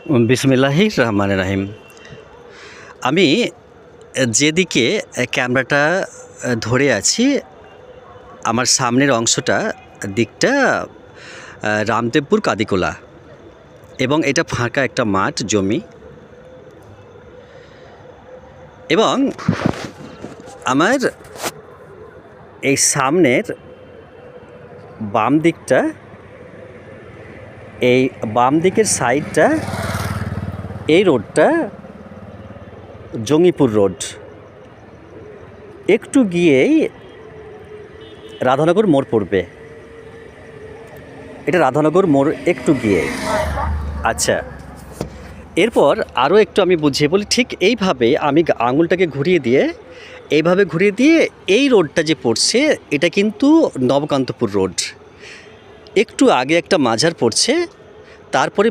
বিসমিল্লাহির রহমানির রহিম। আমি যেদিকে ক্যামেরাটা ধরে আছি, আমার সামনের দিকটা রামদেবপুর কাদিকোলা, এবং এটা ফাঁকা একটা মাঠ জমি, এবং আমার এই সামনের বাম দিকটা, এই বাম দিকের সাইডটা, এই রোডটা জঙ্গিপুর রোড। একটু গিয়েই রাধানগর মোড় পড়বে। এটা রাধানগর মোড় একটু গিয়ে। আচ্ছা, এরপর আরও একটু আমি বুঝিয়ে বলি। ঠিক এইভাবে আমি আঙুলটাকে ঘুরিয়ে দিয়ে, এই রোডটা যে পড়ছে, এটা কিন্তু নবকান্তপুর রোড। একটু আগে একটা মাজার পড়ছে, তারপরে